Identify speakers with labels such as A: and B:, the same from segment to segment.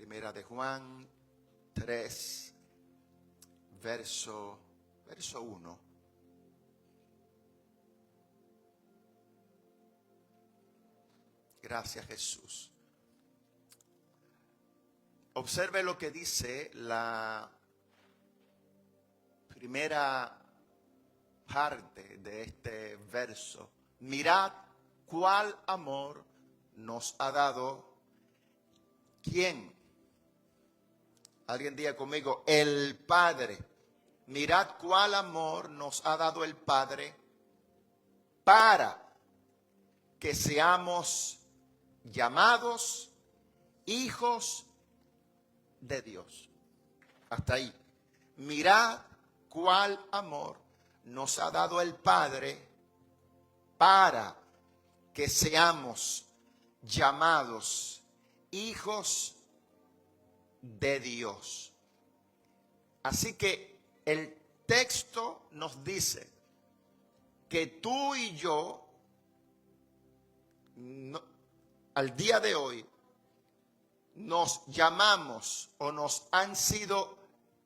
A: Primera de Juan 3, verso 1. Gracias, Jesús. Observe lo que dice la primera parte de este verso. Mirad cuál amor nos ha dado. ¿Quién? Alguien diga conmigo, el Padre. Mirad cuál amor nos ha dado el Padre para que seamos llamados hijos de Dios. Hasta ahí. Mirad cuál amor nos ha dado el Padre para que seamos llamados hijos de Dios. Así que el texto nos dice que tú y yo al día de hoy nos llamamos o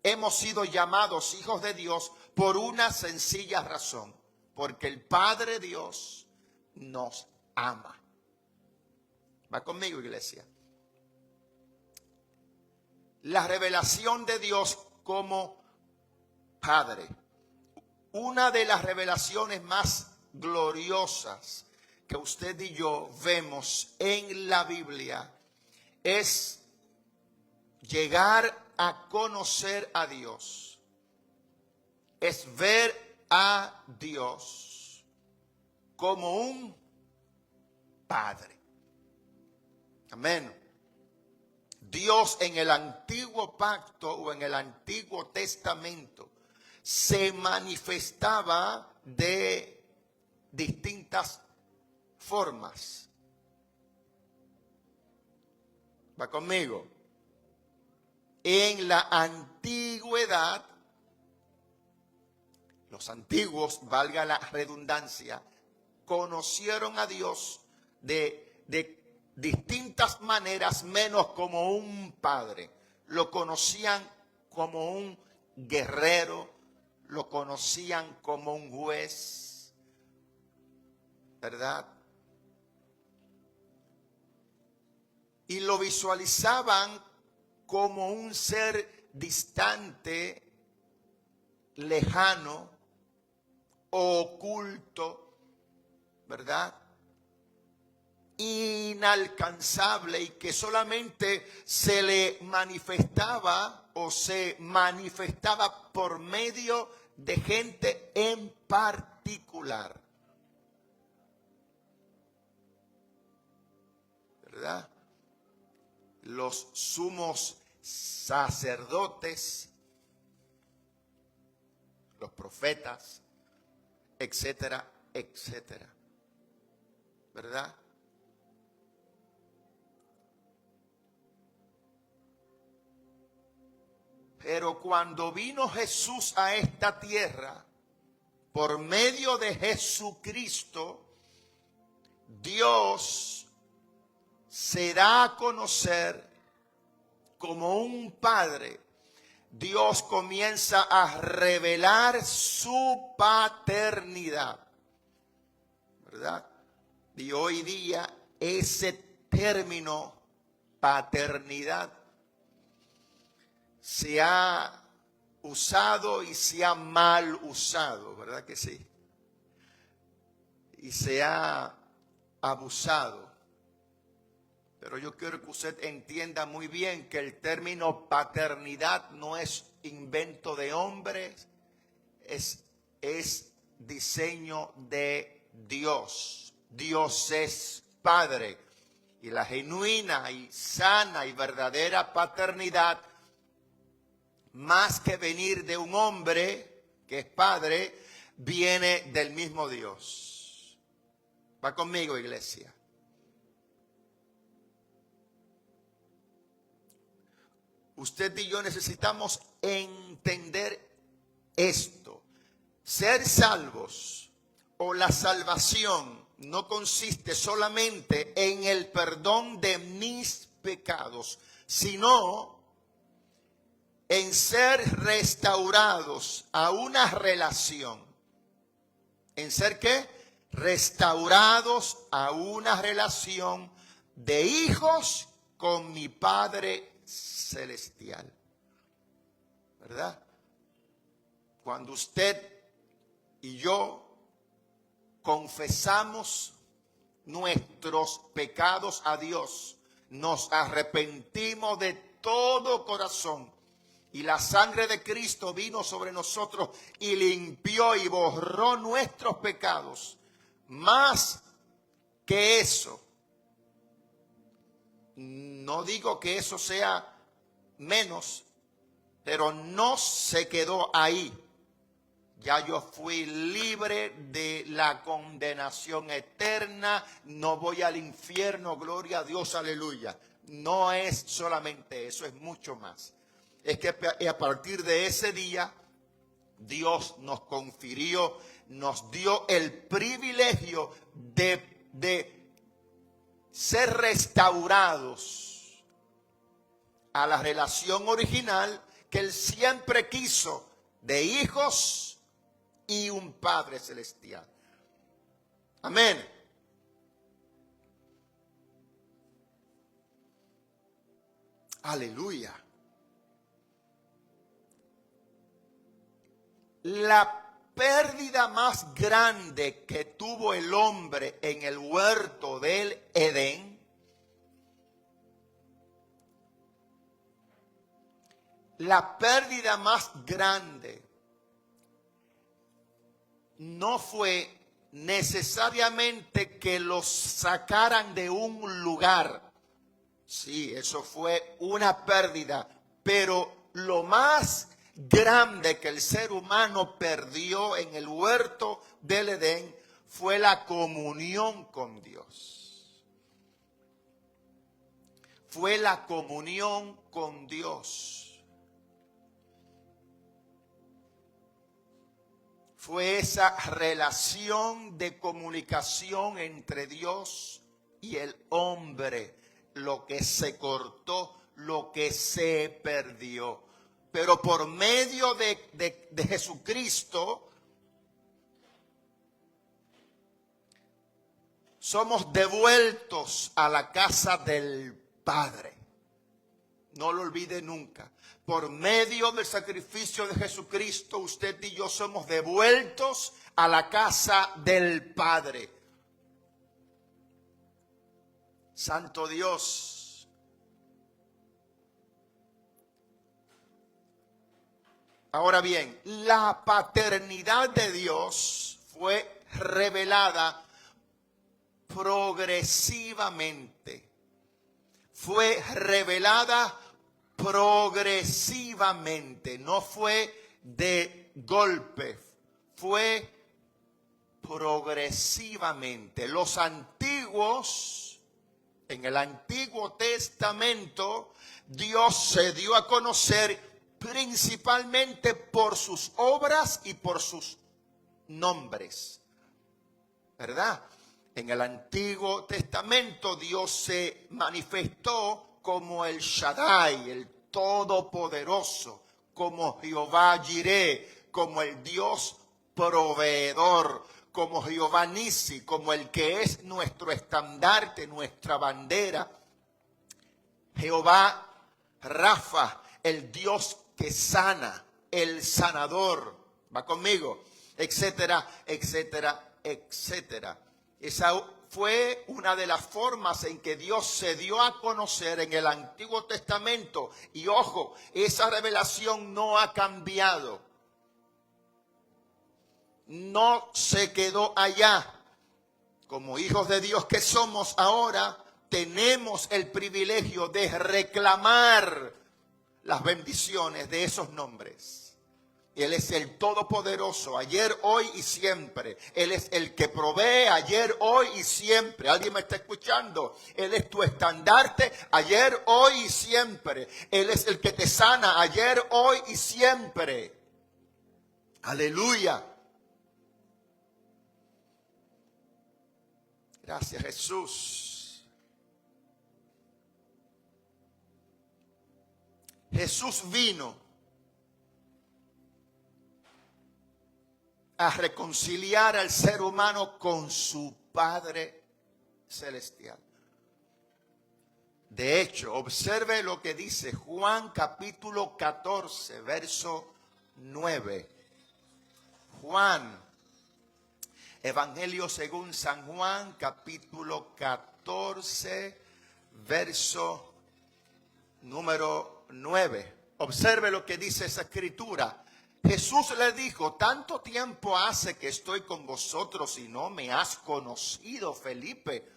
A: hemos sido llamados hijos de Dios por una sencilla razón, porque el Padre Dios nos ama. ¿Va conmigo, iglesia? La revelación de Dios como Padre. Una de las revelaciones más gloriosas que usted y yo vemos en la Biblia es llegar a conocer a Dios. Es ver a Dios como un Padre. Amén. Dios en el antiguo pacto o en el antiguo testamento se manifestaba de distintas formas. ¿Va conmigo? En la antigüedad, los antiguos, valga la redundancia, conocieron a Dios de distintas maneras, menos como un padre. Lo conocían como un guerrero, lo conocían como un juez, ¿verdad? Y lo visualizaban como un ser distante, lejano, oculto, ¿verdad? Inalcanzable, y que solamente se le manifestaba o se manifestaba por medio de gente en particular, ¿verdad? Los sumos sacerdotes, los profetas, etcétera, etcétera, ¿verdad? Pero cuando vino Jesús a esta tierra, por medio de Jesucristo, Dios se da a conocer como un Padre. Dios comienza a revelar su paternidad, ¿verdad? Y hoy día ese término paternidad se ha usado y se ha mal usado, ¿verdad que sí? Y se ha abusado. Pero yo quiero que usted entienda muy bien que el término paternidad no es invento de hombres, es diseño de Dios. Dios es Padre. Y la genuina y sana y verdadera paternidad, más que venir de un hombre que es Padre, viene del mismo Dios. ¿Va conmigo, iglesia? Usted y yo necesitamos entender esto. Ser salvos o la salvación no consiste solamente en el perdón de mis pecados, sino en ser restaurados a una relación. ¿En ser qué? Restaurados a una relación de hijos con mi Padre Celestial. ¿Verdad? Cuando usted y yo confesamos nuestros pecados a Dios, nos arrepentimos de todo corazón y la sangre de Cristo vino sobre nosotros y limpió y borró nuestros pecados. Más que eso, no digo que eso sea menos, pero no se quedó ahí. Ya yo fui libre de la condenación eterna, no voy al infierno, gloria a Dios, aleluya. No es solamente eso, es mucho más. Es que a partir de ese día, Dios nos confirió, nos dio el privilegio de ser restaurados a la relación original que Él siempre quiso, de hijos y un Padre Celestial. Amén. Aleluya. La pérdida más grande que tuvo el hombre en el huerto del Edén la pérdida más grande no fue necesariamente que los sacaran de un lugar. Sí, eso fue una pérdida, pero lo más grande que el ser humano perdió en el huerto del Edén fue la comunión con Dios. Fue la comunión con Dios. Fue esa relación de comunicación entre Dios y el hombre, lo que se cortó, lo que se perdió. Pero por medio de Jesucristo, somos devueltos a la casa del Padre. No lo olvide nunca. Por medio del sacrificio de Jesucristo, usted y yo somos devueltos a la casa del Padre. Santo Dios. Ahora bien, la paternidad de Dios fue revelada progresivamente. Fue revelada progresivamente, no fue de golpe, fue progresivamente. Los antiguos, en el Antiguo Testamento, Dios se dio a conocer principalmente por sus obras y por sus nombres, ¿verdad? En el Antiguo Testamento Dios se manifestó como el Shaddai, el Todopoderoso, como Jehová Jireh, como el Dios proveedor, como Jehová Nisi, como el que es nuestro estandarte, nuestra bandera. Jehová Rafa, el Dios que sana, el sanador, va conmigo, etcétera, etcétera, etcétera. Esa fue una de las formas en que Dios se dio a conocer en el Antiguo Testamento. Y ojo, esa revelación no ha cambiado. No se quedó allá. Como hijos de Dios que somos ahora, tenemos el privilegio de reclamar las bendiciones de esos nombres. Él es el Todopoderoso, ayer, hoy y siempre. Él es el que provee ayer, hoy y siempre. ¿Alguien me está escuchando? Él es tu estandarte ayer, hoy y siempre. Él es el que te sana ayer, hoy y siempre. Aleluya. Gracias, Jesús. Jesús vino a reconciliar al ser humano con su Padre celestial. De hecho, observe lo que dice Juan capítulo 14, verso 9. Juan, Evangelio según San Juan, capítulo 14, verso número 9. Observe lo que dice esa escritura. Jesús le dijo: tanto tiempo hace que estoy con vosotros y no me has conocido, Felipe.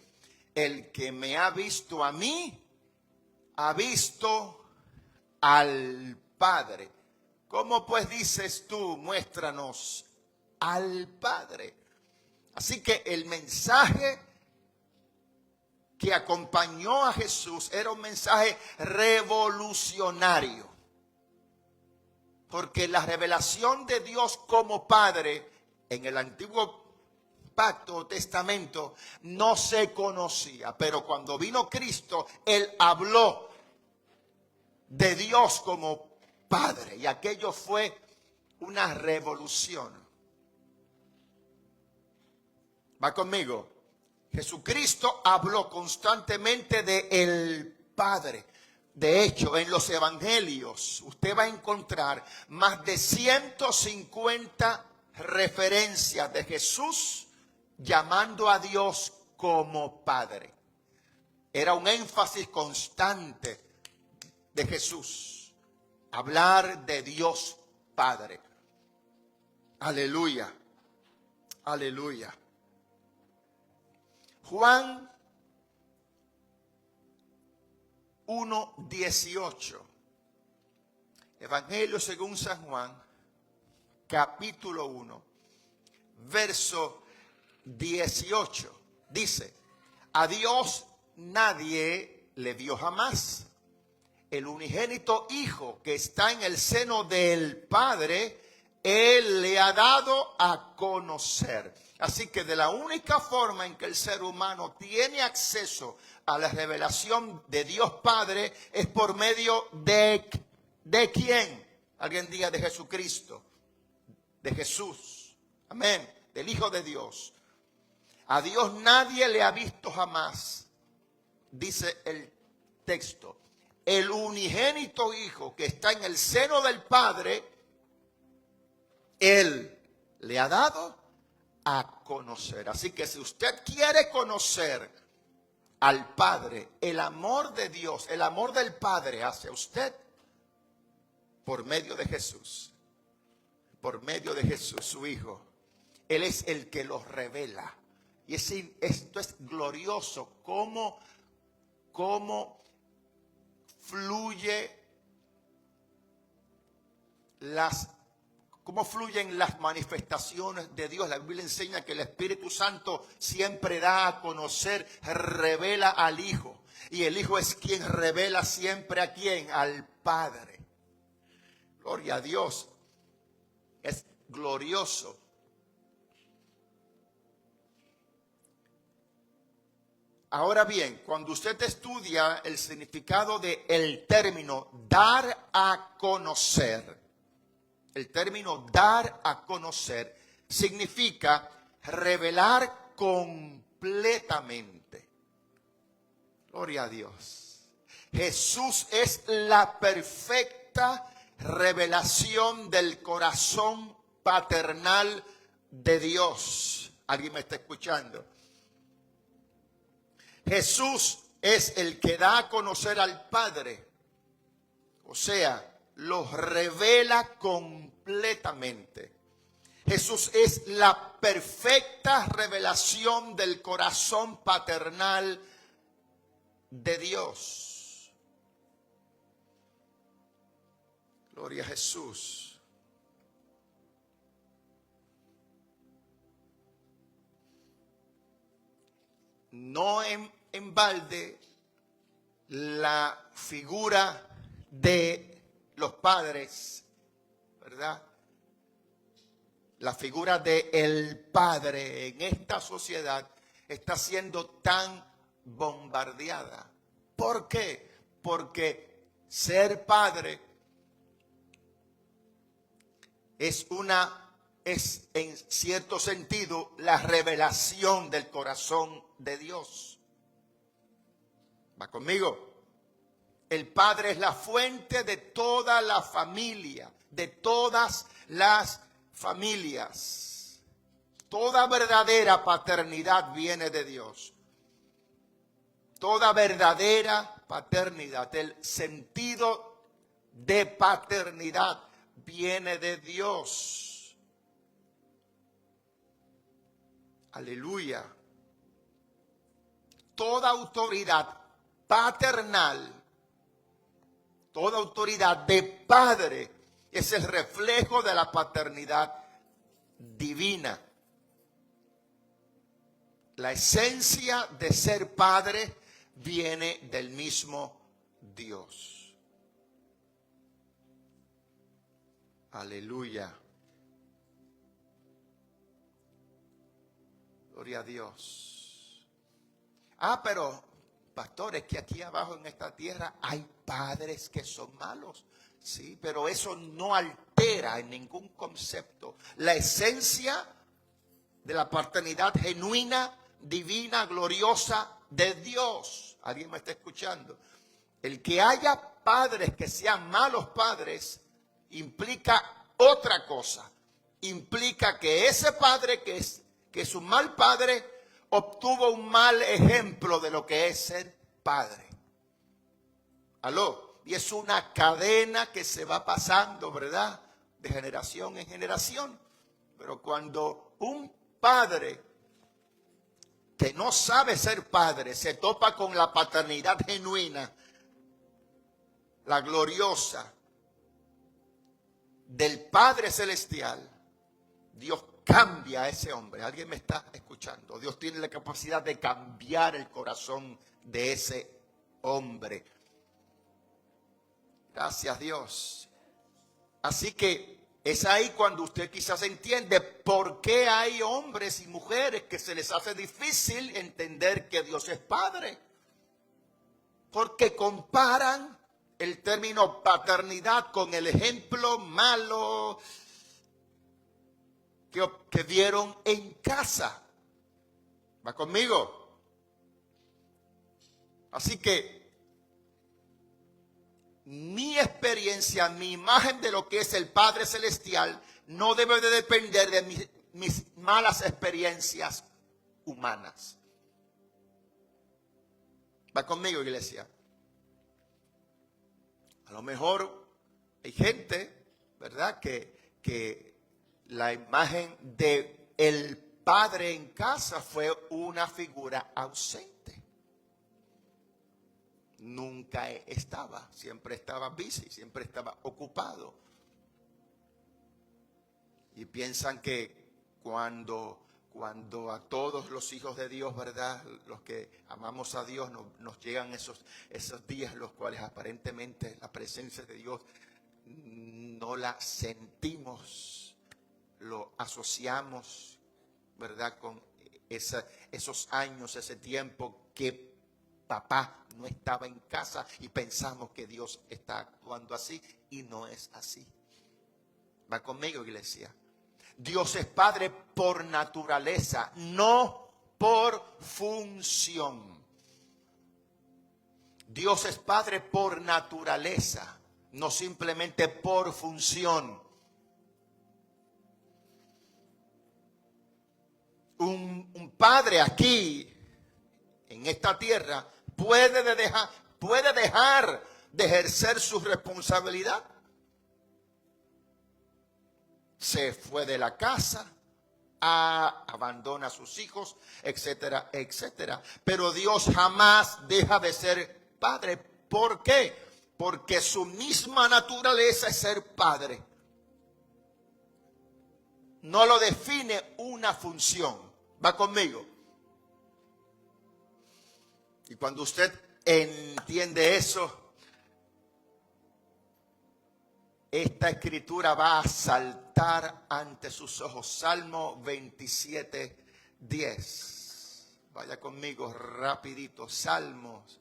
A: El que me ha visto a mí, ha visto al Padre. ¿Cómo pues dices tú, muéstranos al Padre? Así que el mensaje que acompañó a Jesús era un mensaje revolucionario. Porque la revelación de Dios como Padre en el Antiguo Pacto o Testamento no se conocía. Pero cuando vino Cristo, Él habló de Dios como Padre. Y aquello fue una revolución. ¿Va conmigo? Jesucristo habló constantemente de el Padre. De hecho, en los evangelios usted va a encontrar más de 150 referencias de Jesús llamando a Dios como Padre. Era un énfasis constante de Jesús, hablar de Dios Padre. Aleluya, aleluya. Juan 1:18. Evangelio según San Juan, capítulo 1, verso 18. Dice: a Dios nadie le vio jamás. El unigénito Hijo que está en el seno del Padre, Él le ha dado a conocer. Así que de la única forma en que el ser humano tiene acceso a la revelación de Dios Padre es por medio ¿de quién? Alguien diga: de Jesucristo, de Jesús. Amén. Del Hijo de Dios. A Dios nadie le ha visto jamás, dice el texto. El unigénito Hijo que está en el seno del Padre, Él le ha dado a conocer. Así que si usted quiere conocer al Padre, el amor de Dios, el amor del Padre hacia usted, por medio de Jesús, por medio de Jesús, su Hijo. Él es el que los revela. Y esto es glorioso, cómo cómo fluyen las manifestaciones de Dios. La Biblia enseña que el Espíritu Santo siempre da a conocer, revela al Hijo. Y el Hijo es quien revela siempre ¿a quién? Al Padre. Gloria a Dios. Es glorioso. Ahora bien, cuando usted estudia el significado del término dar a conocer, el término dar a conocer significa revelar completamente. Gloria a Dios. Jesús es la perfecta revelación del corazón paternal de Dios. ¿Alguien me está escuchando? Jesús es el que da a conocer al Padre. O sea, lo revela completamente. Jesús es la perfecta revelación del corazón paternal de Dios. Gloria a Jesús. No en balde la figura de los padres, ¿verdad? La figura de el padre en esta sociedad está siendo tan bombardeada. ¿Por qué? Porque ser padre es en cierto sentido la revelación del corazón de Dios. ¿Va conmigo? El Padre es la fuente de toda la familia, de todas las familias. Toda verdadera paternidad viene de Dios. Toda verdadera paternidad, el sentido de paternidad viene de Dios. Aleluya. Toda autoridad paternal, toda autoridad de padre es el reflejo de la paternidad divina. La esencia de ser padre viene del mismo Dios. Aleluya. Gloria a Dios. Pero pastores, que aquí abajo en esta tierra hay padres que son malos. Sí, pero eso no altera en ningún concepto la esencia de la paternidad genuina, divina, gloriosa de Dios. ¿Alguien me está escuchando? El que haya padres que sean malos padres implica otra cosa. Implica que ese padre que es un mal padre obtuvo un mal ejemplo de lo que es ser padre. ¿Aló? Y es una cadena que se va pasando, ¿verdad? De generación en generación. Pero cuando un padre que no sabe ser padre se topa con la paternidad genuina, la gloriosa del Padre Celestial, Dios cambia a ese hombre. ¿Alguien me está escuchando? Dios tiene la capacidad de cambiar el corazón de ese hombre. Gracias, Dios. Así que es ahí cuando usted quizás entiende por qué hay hombres y mujeres que se les hace difícil entender que Dios es Padre. Porque comparan el término paternidad con el ejemplo malo que vieron en casa. ¿Va conmigo? Así que mi experiencia, mi imagen de lo que es el Padre Celestial no debe de depender de mis malas experiencias humanas. ¿Va conmigo, iglesia? A lo mejor hay gente, ¿verdad?, que la imagen de el padre en casa fue una figura ausente. Nunca estaba, siempre estaba busy, siempre estaba ocupado. Y piensan que cuando a todos los hijos de Dios, ¿verdad?, los que amamos a Dios, nos llegan esos días los cuales aparentemente la presencia de Dios no la sentimos, lo asociamos, ¿verdad?, con esos años, ese tiempo que papá no estaba en casa y pensamos que Dios está actuando así y no es así. ¿Va conmigo, iglesia? Dios es Padre por naturaleza, no por función. Dios es Padre por naturaleza, no simplemente por función. Un padre aquí, en esta tierra, puede dejar de ejercer su responsabilidad. Se fue de la casa, abandona a sus hijos, etcétera, etcétera. Pero Dios jamás deja de ser Padre. ¿Por qué? Porque su misma naturaleza es ser Padre. No lo define una función. ¿Va conmigo? Y cuando usted entiende eso, esta escritura va a saltar ante sus ojos. Salmo 27, 10. Vaya conmigo rapidito. Salmos,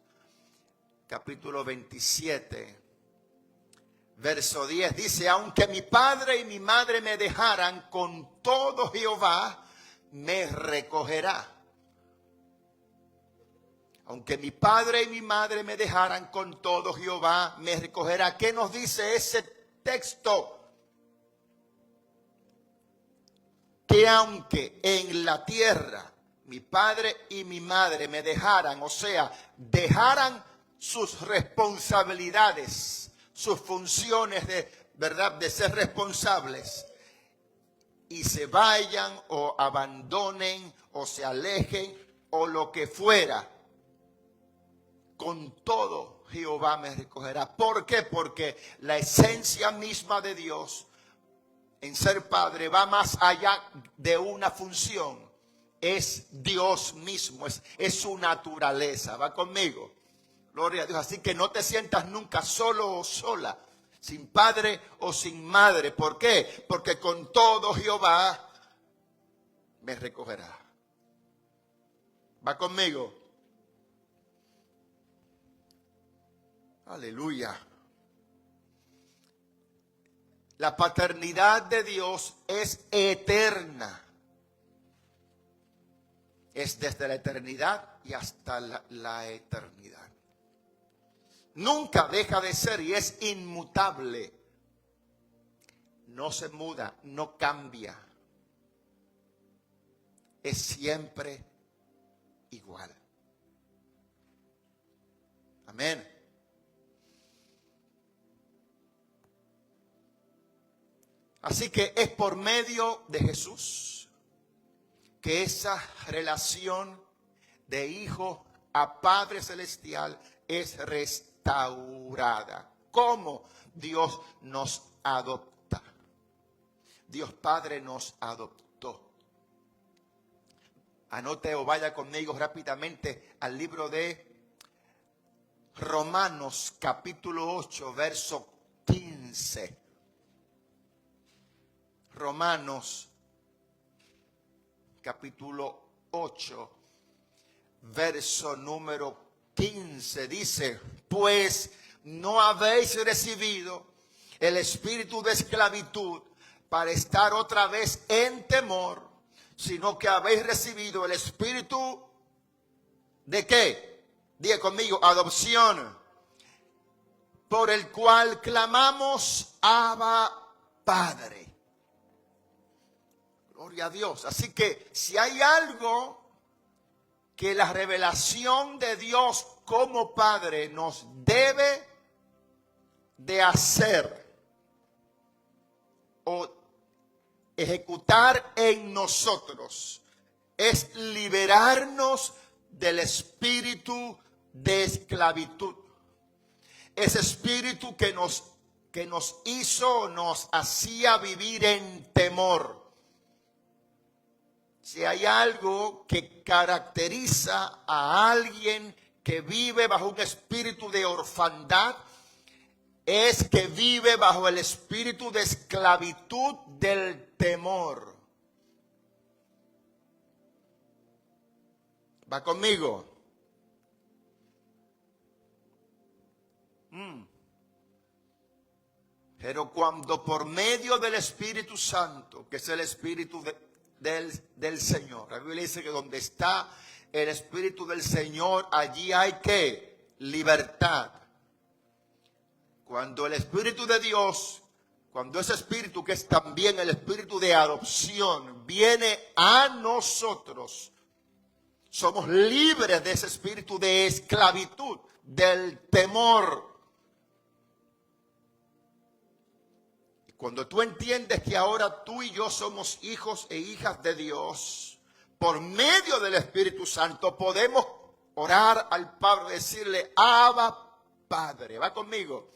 A: capítulo 27, Verso 10 dice, aunque mi padre y mi madre me dejaran, con todo Jehová me recogerá. Aunque mi padre y mi madre me dejaran, con todo Jehová me recogerá. ¿Qué nos dice ese texto? Que aunque en la tierra mi padre y mi madre me dejaran, o sea, dejaran sus responsabilidades, sus funciones de verdad, de ser responsables, y se vayan o abandonen o se alejen o lo que fuera, con todo Jehová me recogerá. ¿Por qué? Porque la esencia misma de Dios en ser padre va más allá de una función. Es Dios mismo, es su naturaleza. ¿Va conmigo? Gloria a Dios. Así que no te sientas nunca solo o sola, sin padre o sin madre. ¿Por qué? Porque con todo Jehová me recogerá. ¿Va conmigo? Aleluya. La paternidad de Dios es eterna. Es desde la eternidad y hasta la eternidad. Nunca deja de ser y es inmutable. No se muda, no cambia. Es siempre igual. Amén. Así que es por medio de Jesús que esa relación de hijo a Padre Celestial es restaurada. ¿Cómo? Dios nos adopta. Dios Padre nos adoptó. Anote o vaya conmigo rápidamente al libro de Romanos capítulo 8, verso 15. Romanos capítulo 8, verso número 15 dice, pues no habéis recibido el espíritu de esclavitud para estar otra vez en temor, sino que habéis recibido el espíritu ¿de qué? Diga conmigo, adopción, por el cual clamamos, Abba, Padre. Gloria a Dios. Así que si hay algo que la revelación de Dios como Padre nos debe de hacer o ejecutar en nosotros, es liberarnos del espíritu de esclavitud. Ese espíritu que nos hizo, nos hacía vivir en temor. Si hay algo que caracteriza a alguien que vive bajo un espíritu de orfandad, es que vive bajo el espíritu de esclavitud del temor. ¿Va conmigo? Pero cuando por medio del Espíritu Santo, que es el Espíritu del Señor, la Biblia dice que donde está el Espíritu del Señor, allí hay ¿qué? Libertad. Cuando el Espíritu de Dios, cuando ese Espíritu que es también el Espíritu de adopción, viene a nosotros, somos libres de ese espíritu de esclavitud, del temor. Cuando tú entiendes que ahora tú y yo somos hijos e hijas de Dios, por medio del Espíritu Santo podemos orar al Padre, decirle, Abba, Padre. ¿Va conmigo?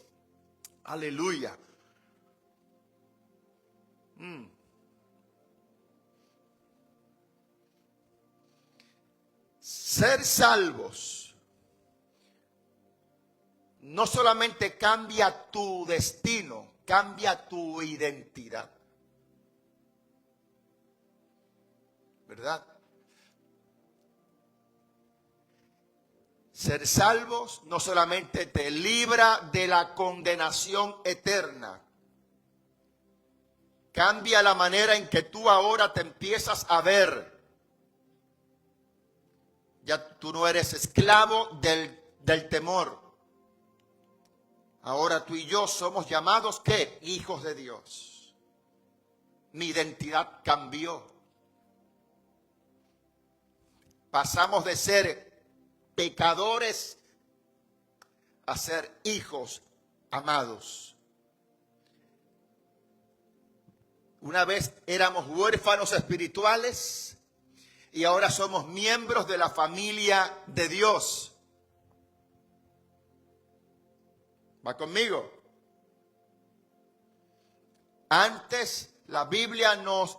A: Aleluya. Ser salvos no solamente cambia tu destino, cambia tu identidad. ¿Verdad? Ser salvos no solamente te libra de la condenación eterna, cambia la manera en que tú ahora te empiezas a ver. Ya tú no eres esclavo del temor. Ahora tú y yo somos llamados, ¿qué? Hijos de Dios. Mi identidad cambió. Pasamos de ser pecadores a ser hijos amados. Una vez éramos huérfanos espirituales y ahora somos miembros de la familia de Dios. ¿Va conmigo? Antes la Biblia nos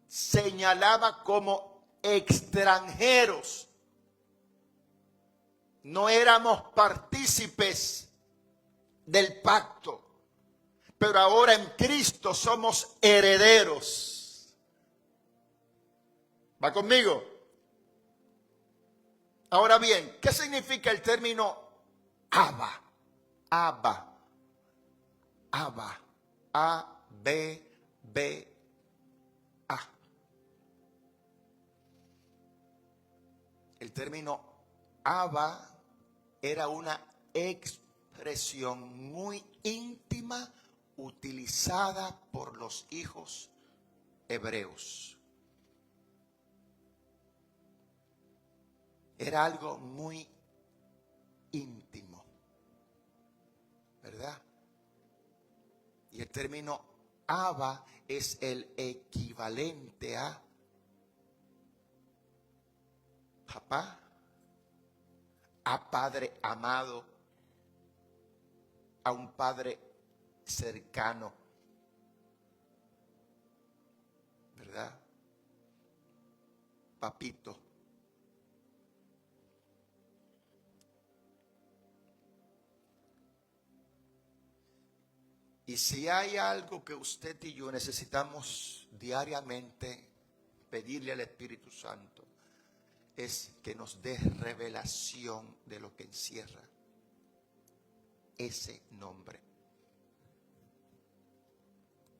A: señalaba como extranjeros. No éramos partícipes del pacto, pero ahora en Cristo somos herederos. ¿Va conmigo? Ahora bien, ¿qué significa el término Abba? Abba. Abba. A-B-B-A. El término Abba era una expresión muy íntima utilizada por los hijos hebreos. Era algo muy íntimo, ¿verdad? Y el término Abba es el equivalente a papá, a padre amado, a un padre cercano, ¿verdad? Papito. Y si hay algo que usted y yo necesitamos diariamente pedirle al Espíritu Santo, es que nos dé revelación de lo que encierra ese nombre.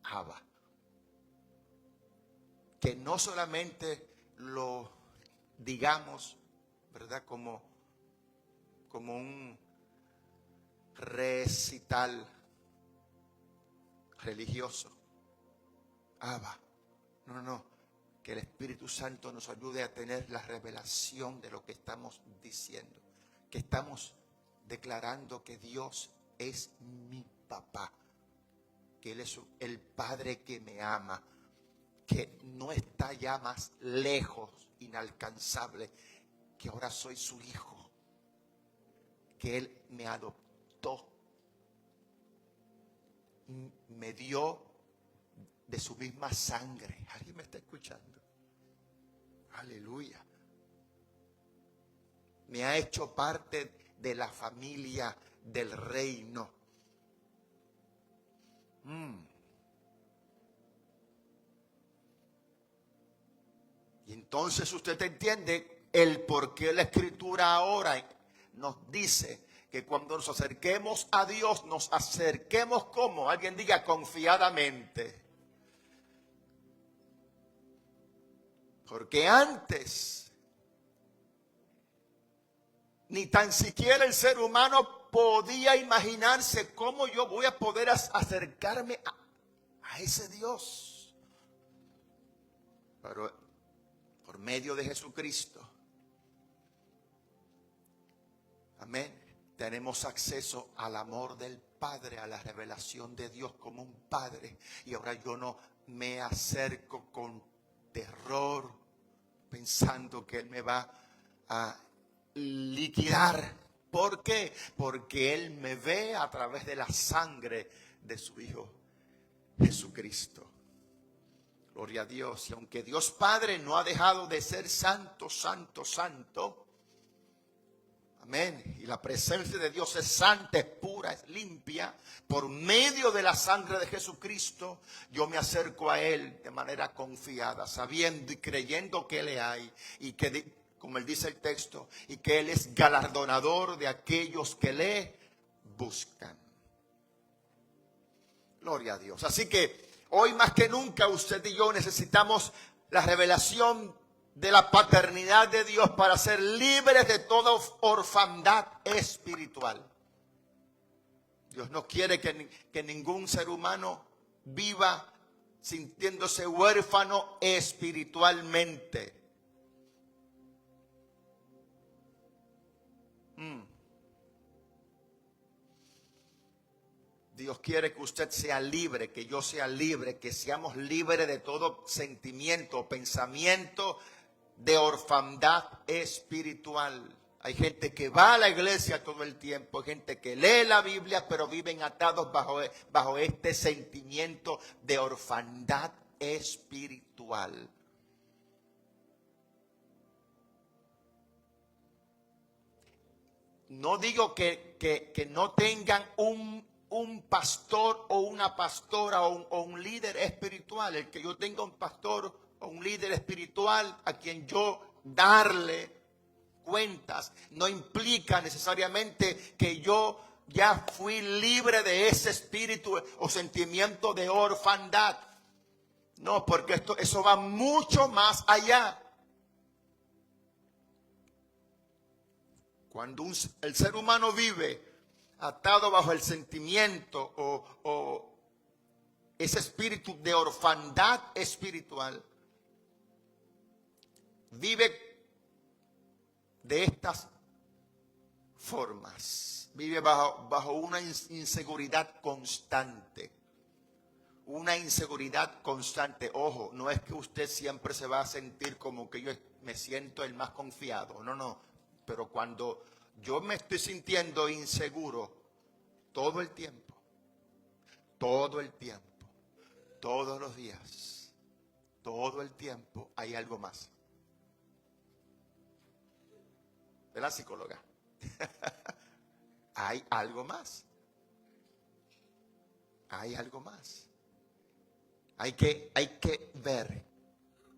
A: Abba. Que no solamente lo digamos, ¿verdad? Como un recital religioso. Abba. No. Que el Espíritu Santo nos ayude a tener la revelación de lo que estamos diciendo. Que estamos declarando que Dios es mi papá. Que Él es el Padre que me ama. Que no está ya más lejos, inalcanzable. Que ahora soy su hijo. Que Él me adoptó. Me dio de su misma sangre. ¿Alguien me está escuchando? Aleluya. Me ha hecho parte de la familia del reino. Y entonces usted entiende el por qué la Escritura ahora nos dice que cuando nos acerquemos a Dios, nos acerquemos como, alguien diga, confiadamente. Porque antes, ni tan siquiera el ser humano podía imaginarse cómo yo voy a poder acercarme a ese Dios. Pero por medio de Jesucristo, amén, tenemos acceso al amor del Padre, a la revelación de Dios como un Padre. Y ahora yo no me acerco con terror, pensando que Él me va a liquidar. ¿Por qué? Porque Él me ve a través de la sangre de su Hijo Jesucristo. Gloria a Dios. Y aunque Dios Padre no ha dejado de ser santo, santo, santo, amén, y la presencia de Dios es santa, es pura, es limpia, por medio de la sangre de Jesucristo, yo me acerco a Él de manera confiada, sabiendo y creyendo que Él hay, y que como él dice el texto, y que Él es galardonador de aquellos que le buscan. Gloria a Dios. Así que hoy más que nunca usted y yo necesitamos la revelación de la paternidad de Dios para ser libres de toda orfandad espiritual. Dios no quiere que ningún ser humano viva sintiéndose huérfano espiritualmente. Dios quiere que usted sea libre, que yo sea libre, que seamos libres de todo sentimiento o pensamiento de orfandad espiritual. Hay gente que va a la iglesia todo el tiempo, hay gente que lee la Biblia, pero viven atados bajo este sentimiento de orfandad espiritual. No digo que no tengan un pastor o una pastora o un líder espiritual. El que yo tenga un pastor o un líder espiritual a quien yo darle cuentas no implica necesariamente que yo ya fui libre de ese espíritu o sentimiento de orfandad. No, porque eso va mucho más allá. Cuando el ser humano vive atado bajo el sentimiento o ese espíritu de orfandad espiritual, vive de estas formas. Vive bajo una inseguridad constante. Una inseguridad constante. Ojo, no es que usted siempre se va a sentir como que yo me siento el más confiado. No. Pero cuando yo me estoy sintiendo inseguro todo el tiempo, todos los días, todo el tiempo, hay algo más. ¿Verdad, psicóloga? Hay algo más. Hay algo más. Hay que ver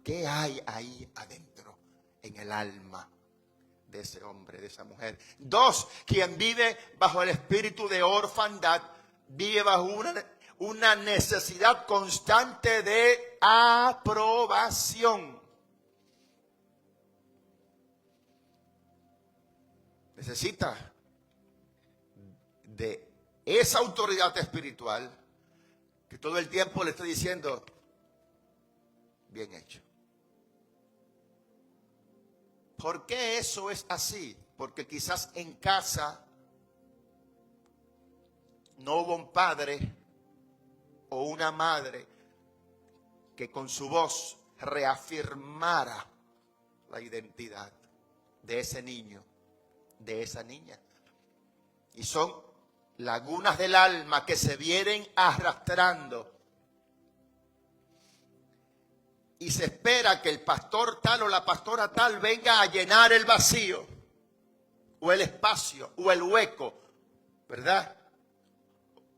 A: qué hay ahí adentro, en el alma de ese hombre, de esa mujer. 2, quien vive bajo el espíritu de orfandad, vive bajo una necesidad constante de aprobación. Necesita de esa autoridad espiritual que todo el tiempo le esté diciendo, bien hecho. ¿Por qué eso es así? Porque quizás en casa no hubo un padre o una madre que con su voz reafirmara la identidad de ese niño, de esa niña. Y son lagunas del alma que se vienen arrastrando. Y se espera que el pastor tal o la pastora tal venga a llenar el vacío, o el espacio, o el hueco, ¿verdad?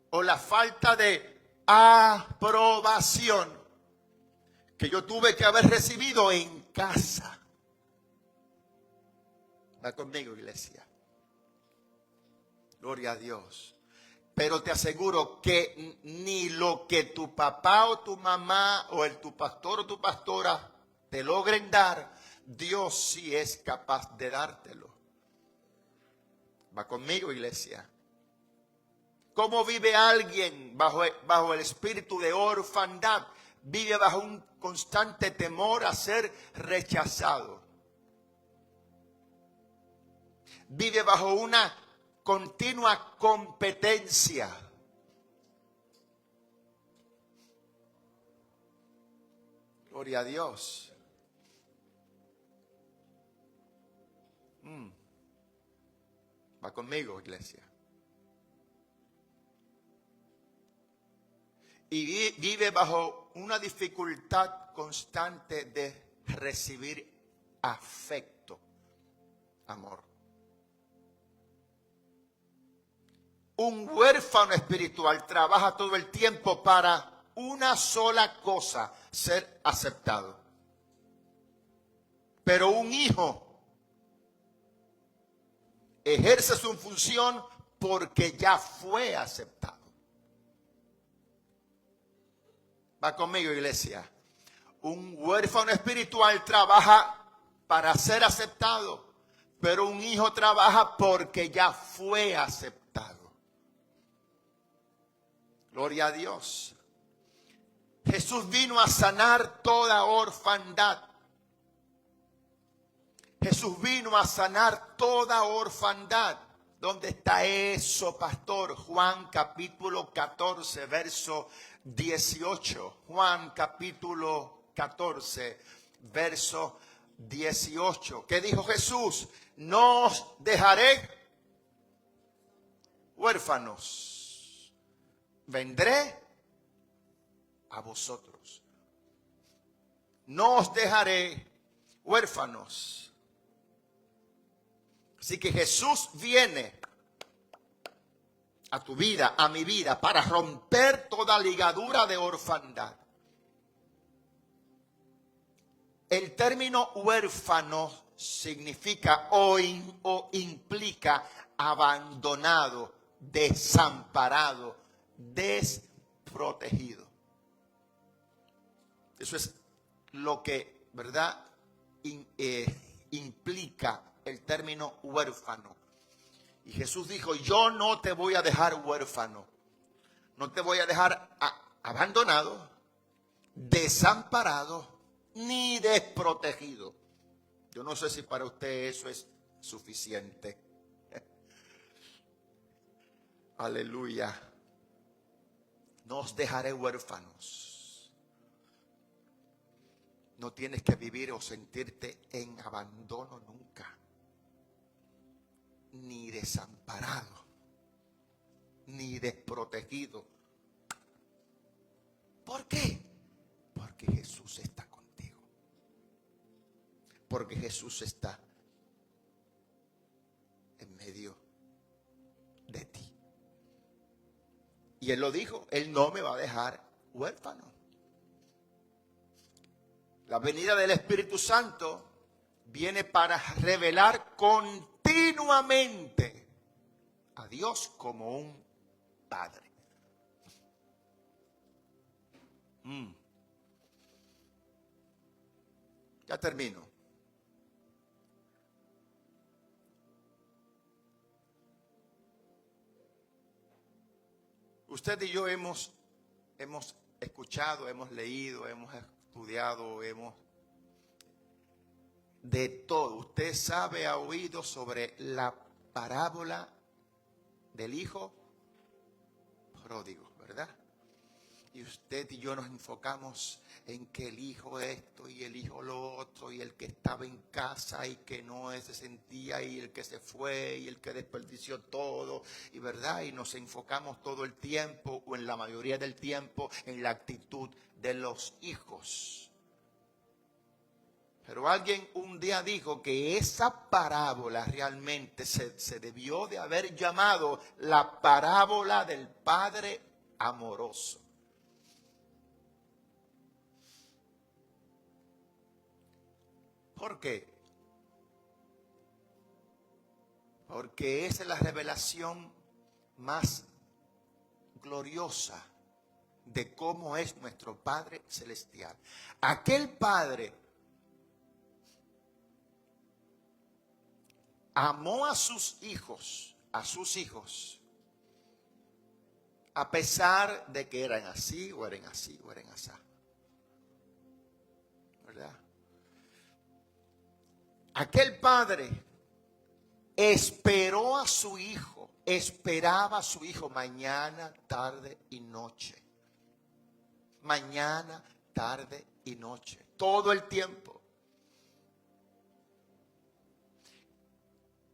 A: O la falta de aprobación que yo tuve que haber recibido en casa. Va conmigo, iglesia. Gloria a Dios. Pero te aseguro que ni lo que tu papá o tu mamá o tu pastor o tu pastora te logren dar, Dios sí es capaz de dártelo. Va conmigo, iglesia. ¿Cómo vive alguien bajo el espíritu de orfandad? Vive bajo un constante temor a ser rechazado. Vive bajo una continua competencia. Gloria a Dios. Va conmigo, iglesia. Y vive bajo una dificultad constante de recibir afecto, amor. Un huérfano espiritual trabaja todo el tiempo para una sola cosa, ser aceptado. Pero un hijo ejerce su función porque ya fue aceptado. Va conmigo, iglesia. Un huérfano espiritual trabaja para ser aceptado, pero un hijo trabaja porque ya fue aceptado. Gloria a Dios. Jesús vino a sanar toda orfandad. Jesús vino a sanar toda orfandad. ¿Dónde está eso, pastor? Juan capítulo 14, verso 18. Juan capítulo 14, verso 18. ¿Qué dijo Jesús? No os dejaré huérfanos. Vendré a vosotros. No os dejaré huérfanos. Así que Jesús viene a tu vida, a mi vida, para romper toda ligadura de orfandad. El término huérfano significa o implica abandonado, desamparado, desprotegido. Eso es lo que, ¿verdad?, implica el término huérfano. Y Jesús dijo, yo no te voy a dejar huérfano. No te voy a dejar abandonado, desamparado, ni desprotegido. Yo no sé si para usted eso es suficiente. Aleluya. No os dejaré huérfanos. No tienes que vivir o sentirte en abandono nunca. Ni desamparado, ni desprotegido. ¿Por qué? Porque Jesús está contigo. Porque Jesús está en medio de ti. Y Él lo dijo, Él no me va a dejar huérfano. La venida del Espíritu Santo viene para revelar continuamente a Dios como un Padre. Ya termino. Usted y yo hemos escuchado, hemos leído, hemos estudiado, de todo. Usted sabe, ha oído sobre la parábola del hijo pródigo, ¿verdad? Y usted y yo nos enfocamos en que el hijo esto y el hijo lo otro, y el que estaba en casa y que no se sentía, y el que se fue y el que desperdició todo, y verdad, y nos enfocamos todo el tiempo, o en la mayoría del tiempo, en la actitud de los hijos. Pero alguien un día dijo que esa parábola realmente se debió de haber llamado la parábola del padre amoroso. ¿Por qué? Porque esa es la revelación más gloriosa de cómo es nuestro Padre Celestial. Aquel Padre amó a sus hijos, a pesar de que eran así, o eran así, o eran así. ¿Verdad? Aquel padre esperó a su hijo, esperaba a su hijo mañana, tarde y noche. Mañana, tarde y noche. Todo el tiempo.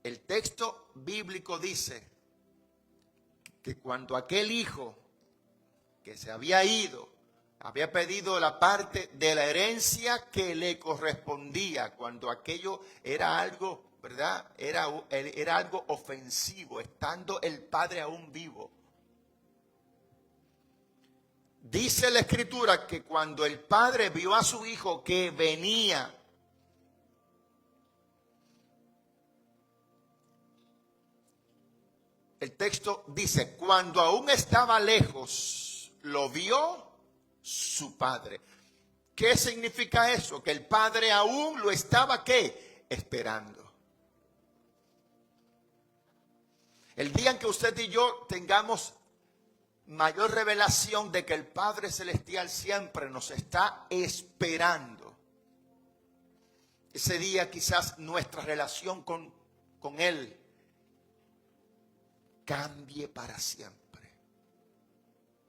A: El texto bíblico dice que cuando aquel hijo que se había ido, había pedido la parte de la herencia que le correspondía, cuando aquello era algo, ¿verdad? Era algo ofensivo, estando el padre aún vivo. Dice la Escritura que cuando el padre vio a su hijo que venía, el texto dice, cuando aún estaba lejos, lo vio su padre. ¿Qué significa eso? Que el padre aún lo estaba, ¿qué? Esperando. El día en que usted y yo tengamos mayor revelación de que el Padre Celestial siempre nos está esperando, ese día quizás nuestra relación con Él cambie para siempre.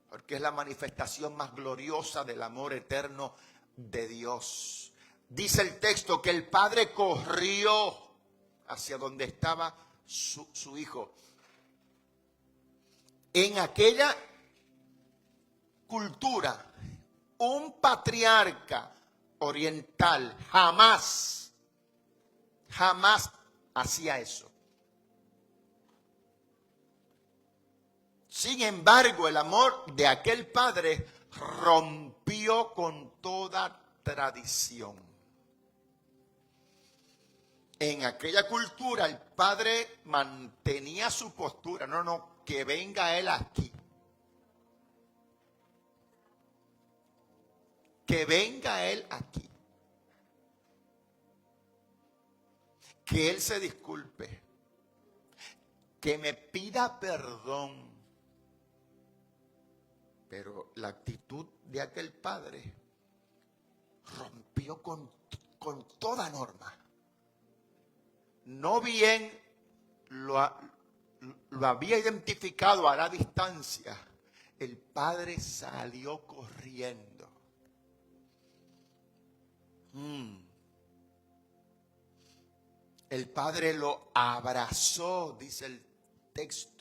A: Porque es la manifestación más gloriosa del amor eterno de Dios. Dice el texto que el padre corrió hacia donde estaba su hijo. En aquella cultura, un patriarca oriental jamás hacía eso. Sin embargo, el amor de aquel padre rompió con toda tradición. En aquella cultura el padre mantenía su postura. No, que venga él aquí. Que venga él aquí. Que él se disculpe. Que me pida perdón. Pero la actitud de aquel padre rompió con toda norma. No bien lo había identificado a la distancia, el padre salió corriendo. El padre lo abrazó, dice el texto.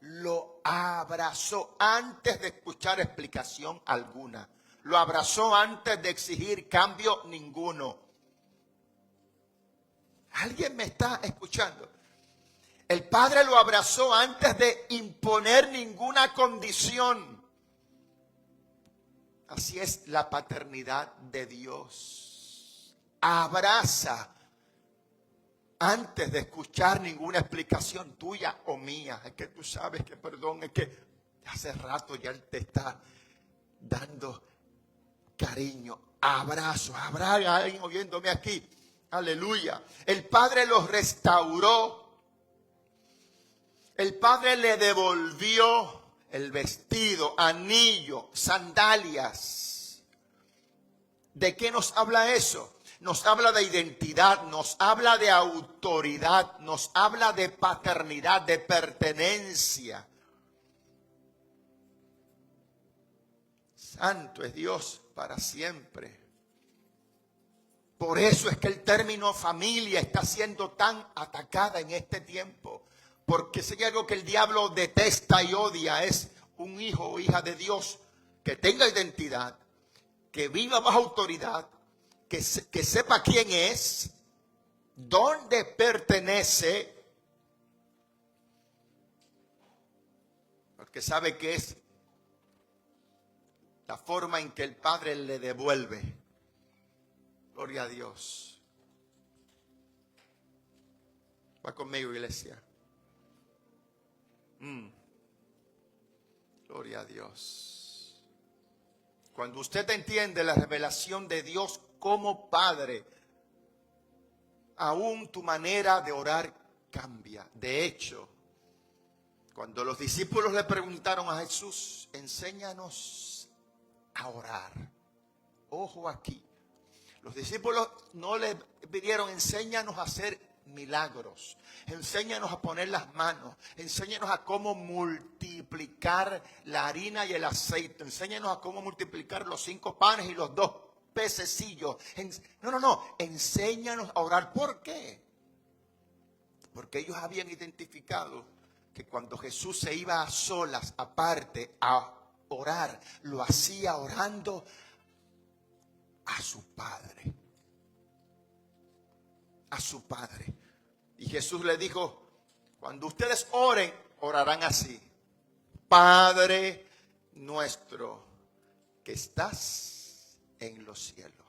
A: Lo abrazó antes de escuchar explicación alguna. Lo abrazó antes de exigir cambio ninguno. ¿Alguien me está escuchando? El padre lo abrazó antes de imponer ninguna condición. Así es la paternidad de Dios. Abraza antes de escuchar ninguna explicación tuya o mía. Es que tú sabes que, perdón, es que hace rato ya Él te está dando cariño, abrazo. ¿Habrá alguien oyéndome aquí? Aleluya. El Padre los restauró. El Padre le devolvió el vestido, anillo, sandalias. ¿De qué nos habla eso? Nos habla de identidad, nos habla de autoridad, nos habla de paternidad, de pertenencia. Santo es Dios para siempre. Por eso es que el término familia está siendo tan atacada en este tiempo. Porque si hay algo que el diablo detesta y odia es un hijo o hija de Dios que tenga identidad, que viva bajo autoridad, que sepa quién es, dónde pertenece, porque sabe que es la forma en que el Padre le devuelve. Gloria a Dios. Va conmigo, iglesia. Gloria a Dios. Cuando usted entiende la revelación de Dios como Padre, aún tu manera de orar cambia. De hecho, cuando los discípulos le preguntaron a Jesús, enséñanos a orar. Ojo aquí. Los discípulos no le pidieron, enséñanos a hacer milagros. Enséñanos a poner las manos. Enséñanos a cómo multiplicar la harina y el aceite. Enséñanos a cómo multiplicar los 5 panes y los 2 pececillos. No. Enséñanos a orar. ¿Por qué? Porque ellos habían identificado que cuando Jesús se iba a solas, aparte, a orar, lo hacía orando a su Padre. A su Padre. Y Jesús le dijo, cuando ustedes oren, orarán así. Padre nuestro que estás en los cielos.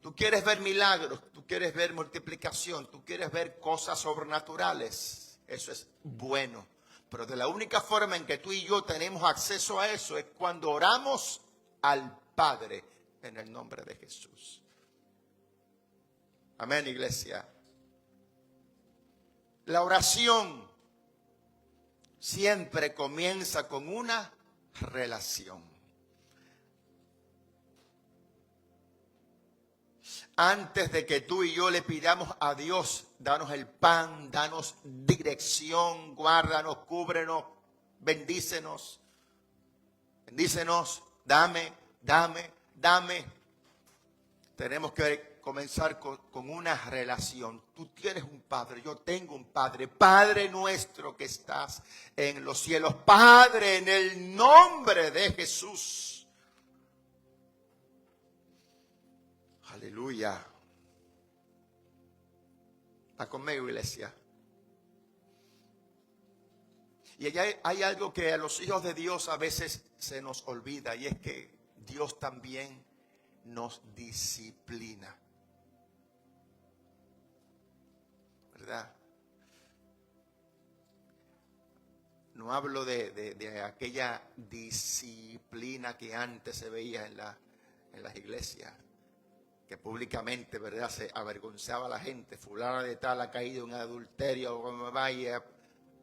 A: Tú quieres ver milagros, tú quieres ver multiplicación, tú quieres ver cosas sobrenaturales. Eso es bueno. Pero de la única forma en que tú y yo tenemos acceso a eso es cuando oramos al Padre en el nombre de Jesús. Amén, iglesia. La oración siempre comienza con una relación. Antes de que tú y yo le pidamos a Dios, danos el pan, danos dirección, guárdanos, cúbrenos, bendícenos, dame. Tenemos que comenzar con una relación. Tú tienes un padre, yo tengo un padre. Padre nuestro que estás en los cielos. Padre, en el nombre de Jesús. Aleluya. ¿Está conmigo, iglesia? Y allá hay algo que a los hijos de Dios a veces se nos olvida, y es que Dios también nos disciplina. ¿Verdad? No hablo de aquella disciplina que antes se veía en las iglesias, que públicamente, ¿verdad?, se avergonzaba a la gente. Fulana de tal ha caído en adulterio, o como vaya,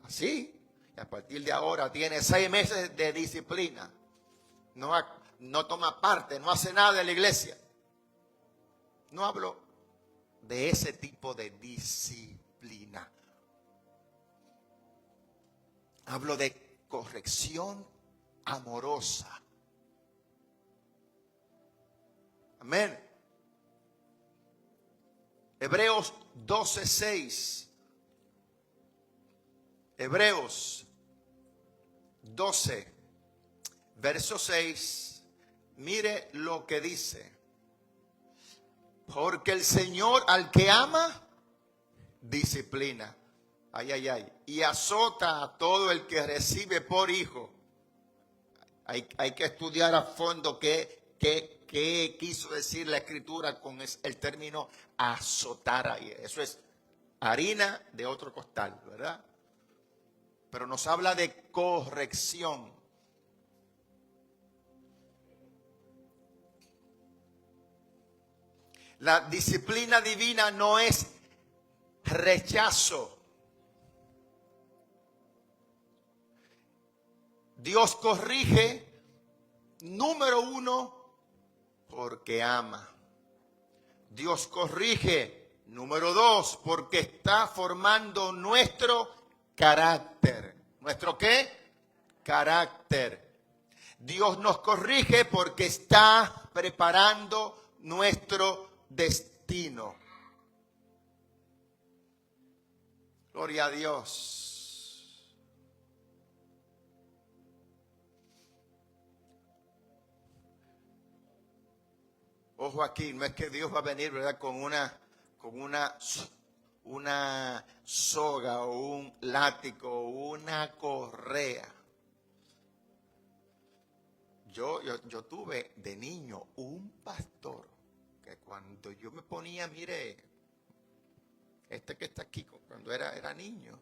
A: así. Y a partir de ahora tiene 6 meses de disciplina. No toma parte, no hace nada en la iglesia. No hablo de ese tipo de disciplina. Hablo de corrección amorosa. Amén. Hebreos 12:6. Hebreos 12, verso 6. Mire lo que dice. Porque el Señor al que ama, disciplina. Ay. Y azota a todo el que recibe por hijo. Hay que estudiar a fondo qué quiso decir la Escritura con el término azotar ahí. Eso es harina de otro costal, ¿verdad? Pero nos habla de corrección. La disciplina divina no es rechazo. Dios corrige, número 1, porque ama. Dios corrige, número 2, porque está formando nuestro carácter. ¿Nuestro qué? Carácter. Dios nos corrige porque está preparando nuestro destino. Gloria a Dios. Ojo aquí, no es que Dios va a venir, ¿verdad?, con una soga o un látigo o una correa. Yo tuve de niño un pastor que cuando yo me ponía, mire, este que está aquí, cuando era niño,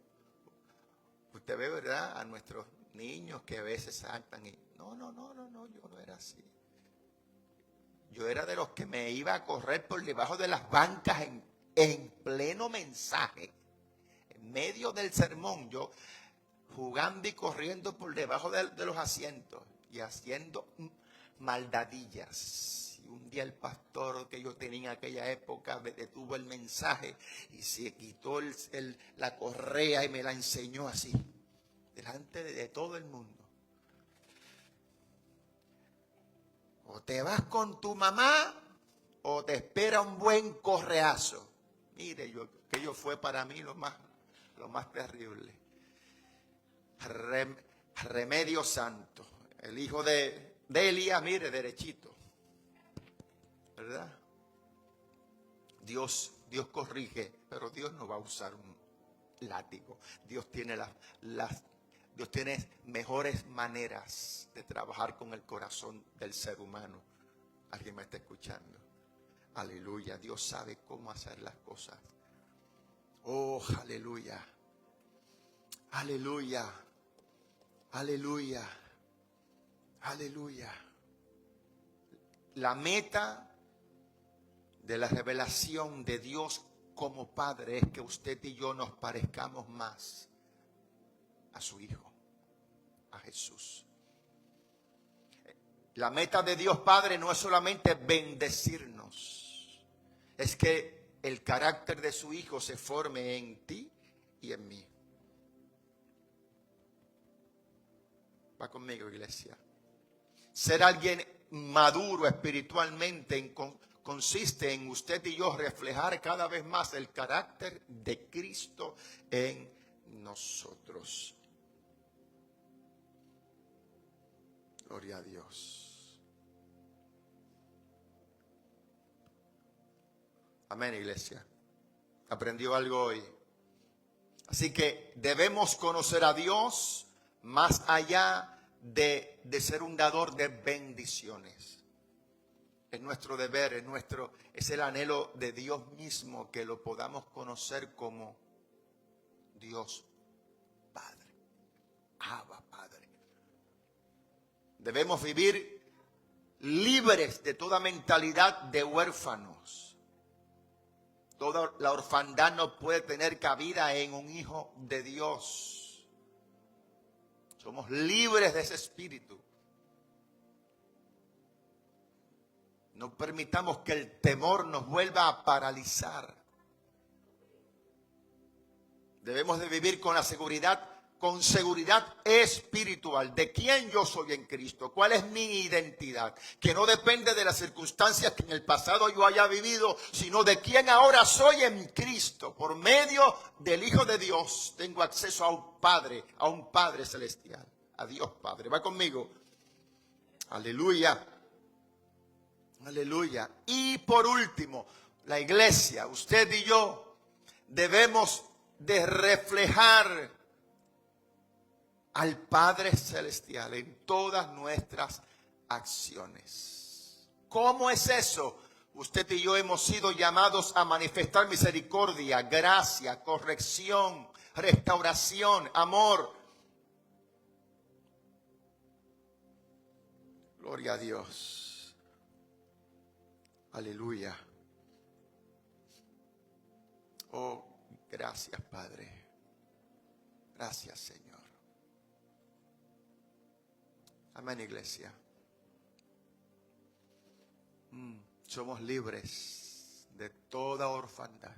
A: usted ve, ¿verdad?, a nuestros niños que a veces saltan y no, yo no era así. Yo era de los que me iba a correr por debajo de las bancas en pleno mensaje, en medio del sermón, yo jugando y corriendo por debajo de los asientos y haciendo maldadillas. Y un día el pastor que yo tenía en aquella época me detuvo el mensaje y se quitó la correa y me la enseñó así, delante de todo el mundo. O te vas con tu mamá o te espera un buen correazo. Mire, aquello fue para mí lo más terrible. Remedio santo. El hijo de Elías, mire, derechito. ¿Verdad? Dios corrige, pero Dios no va a usar un látigo. Dios tiene Dios tiene mejores maneras de trabajar con el corazón del ser humano. ¿Alguien me está escuchando? Aleluya. Dios sabe cómo hacer las cosas. Oh, aleluya. Aleluya. Aleluya. Aleluya. La meta de la revelación de Dios como Padre es que usted y yo nos parezcamos más a su Hijo, a Jesús. La meta de Dios Padre no es solamente bendecirnos, es que el carácter de su Hijo se forme en ti y en mí. Va conmigo, iglesia. Ser alguien maduro espiritualmente consiste en usted y yo reflejar cada vez más el carácter de Cristo en nosotros. Gloria a Dios. Amén, iglesia. ¿Aprendió algo hoy? Así que debemos conocer a Dios más allá de ser un dador de bendiciones. Es nuestro deber, es el anhelo de Dios mismo que lo podamos conocer como Dios Padre. Abba, Padre. Debemos vivir libres de toda mentalidad de huérfanos. Toda la orfandad no puede tener cabida en un hijo de Dios. Somos libres de ese espíritu. No permitamos que el temor nos vuelva a paralizar. Debemos de vivir con seguridad espiritual de quién yo soy en Cristo, cuál es mi identidad, que no depende de las circunstancias que en el pasado yo haya vivido, sino de quién ahora soy en Cristo. Por medio del Hijo de Dios tengo acceso a un Padre celestial, a Dios Padre. Va conmigo. Aleluya. Aleluya. Y por último, la iglesia, usted y yo, debemos de reflejar al Padre Celestial en todas nuestras acciones. ¿Cómo es eso? Usted y yo hemos sido llamados a manifestar misericordia, gracia, corrección, restauración, amor. Gloria a Dios. Aleluya. Oh, gracias, Padre. Gracias, Señor. Amén, iglesia. Somos libres de toda orfandad.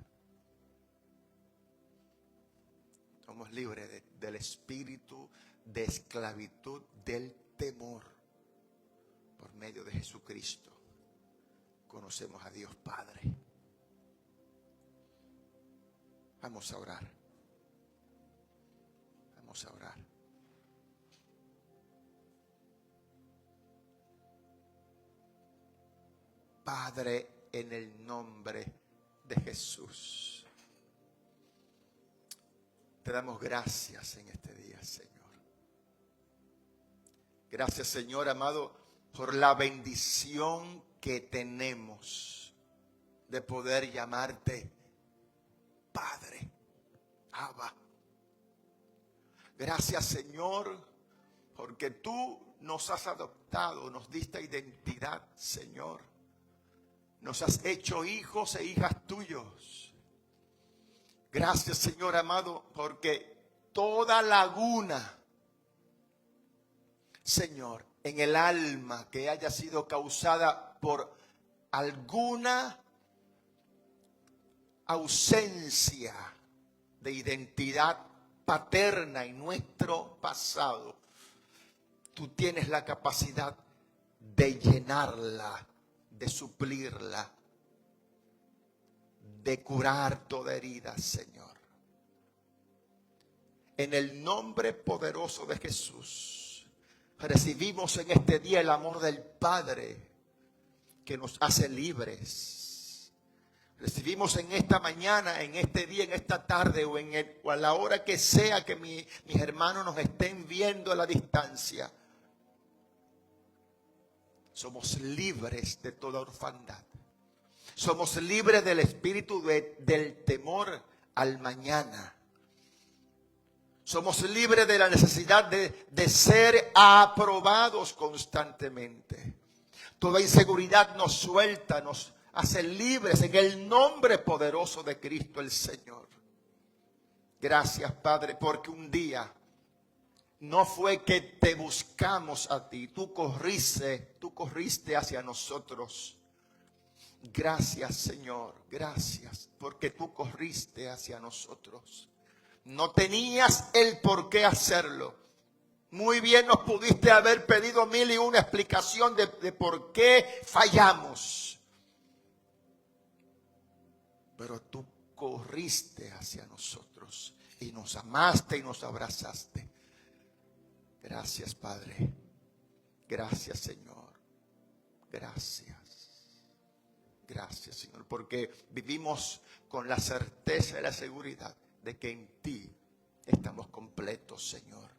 A: Somos libres del espíritu de esclavitud, del temor. Por medio de Jesucristo conocemos a Dios Padre. Vamos a orar. Vamos a orar. Padre, en el nombre de Jesús, te damos gracias en este día, Señor. Gracias, Señor amado, por la bendición que tenemos de poder llamarte Padre, Abba. Gracias, Señor, porque tú nos has adoptado, nos diste identidad, Señor. Nos has hecho hijos e hijas tuyos. Gracias, Señor amado, porque toda laguna, Señor, en el alma que haya sido causada por alguna ausencia de identidad paterna en nuestro pasado, tú tienes la capacidad de llenarla, de suplirla, de curar toda herida, Señor. En el nombre poderoso de Jesús, recibimos en este día el amor del Padre que nos hace libres. Recibimos en esta mañana, en este día, en esta tarde o a la hora que sea que mis hermanos nos estén viendo a la distancia. Somos libres de toda orfandad. Somos libres del espíritu del temor al mañana. Somos libres de la necesidad de ser aprobados constantemente. Toda inseguridad nos suelta, nos hace libres en el nombre poderoso de Cristo el Señor. Gracias, Padre, porque un día no fue que te buscamos a ti, tú corriste hacia nosotros. Gracias, Señor, gracias, porque tú corriste hacia nosotros. No tenías el por qué hacerlo. Muy bien nos pudiste haber pedido 1001 explicación de por qué fallamos. Pero tú corriste hacia nosotros y nos amaste y nos abrazaste. Gracias, Padre. Gracias, Señor. Gracias. Gracias, Señor, porque vivimos con la certeza y la seguridad de que en ti estamos completos, Señor.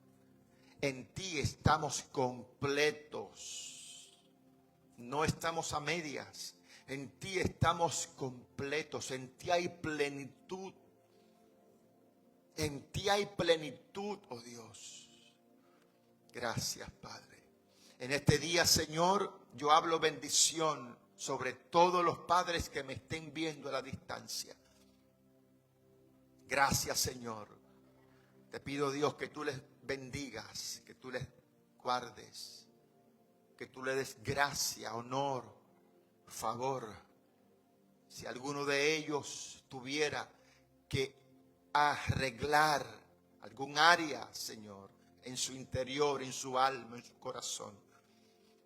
A: En ti estamos completos. No estamos a medias. En ti estamos completos. En ti hay plenitud. En ti hay plenitud, oh Dios. Gracias, Padre. En este día, Señor, yo hablo bendición sobre todos los padres que me estén viendo a la distancia. Gracias, Señor. Te pido, Dios, que tú les bendigas, que tú les guardes, que tú les des gracia, honor, favor. Si alguno de ellos tuviera que arreglar algún área, Señor, en su interior, en su alma, en su corazón,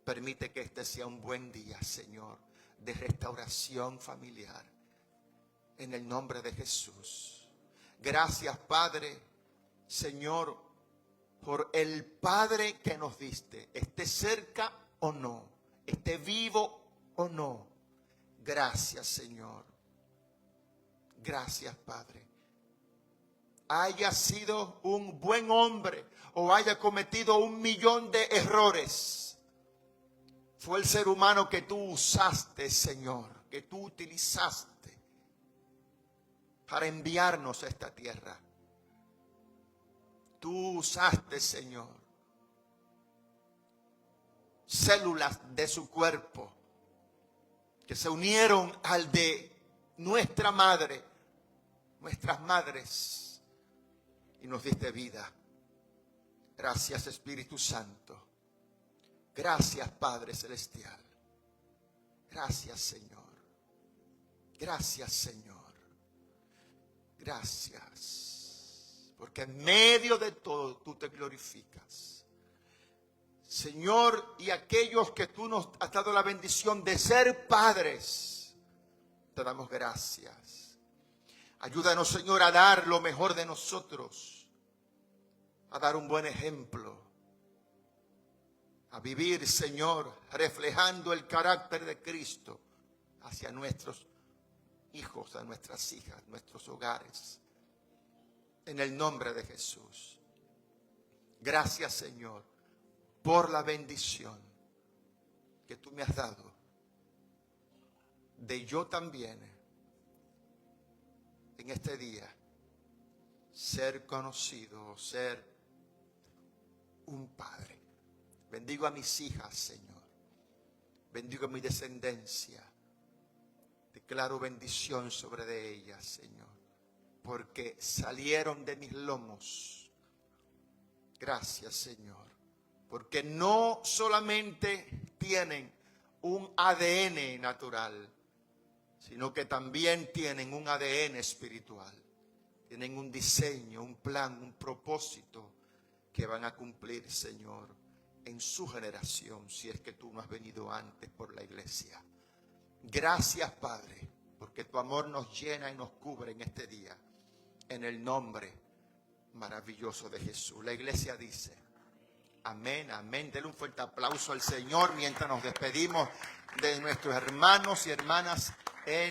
A: permite que este sea un buen día, Señor, de restauración familiar. En el nombre de Jesús. Gracias, Padre, Señor, por el Padre que nos diste. Esté cerca o no, esté vivo o no. Gracias, Señor. Gracias, Padre. Haya sido un buen hombre o haya cometido 1.000.000 de errores, fue el ser humano que tú usaste, Señor, que tú utilizaste para enviarnos a esta tierra. Tú usaste, Señor, células de su cuerpo que se unieron al de nuestra madre, nuestras madres, y nos diste vida. Gracias, Espíritu Santo. Gracias, Padre Celestial. Gracias, Señor. Gracias, Señor. Gracias. Porque en medio de todo tú te glorificas. Señor, y aquellos que tú nos has dado la bendición de ser padres, te damos gracias. Ayúdanos, Señor, a dar lo mejor de nosotros, a dar un buen ejemplo, a vivir, Señor, reflejando el carácter de Cristo hacia nuestros hijos, a nuestras hijas, nuestros hogares. En el nombre de Jesús. Gracias, Señor, por la bendición que tú me has dado de yo también en este día ser conocido, ser un padre. Bendigo a mis hijas, Señor. Bendigo a mi descendencia. Declaro bendición sobre de ellas, Señor, porque salieron de mis lomos. Gracias, Señor, porque no solamente tienen un ADN natural, sino que también tienen un ADN espiritual. Tienen un diseño, un plan, un propósito que van a cumplir, Señor, en su generación, si es que tú no has venido antes por la iglesia. Gracias, Padre, porque tu amor nos llena y nos cubre en este día, en el nombre maravilloso de Jesús. La iglesia dice, amén, amén. Denle un fuerte aplauso al Señor mientras nos despedimos de nuestros hermanos y hermanas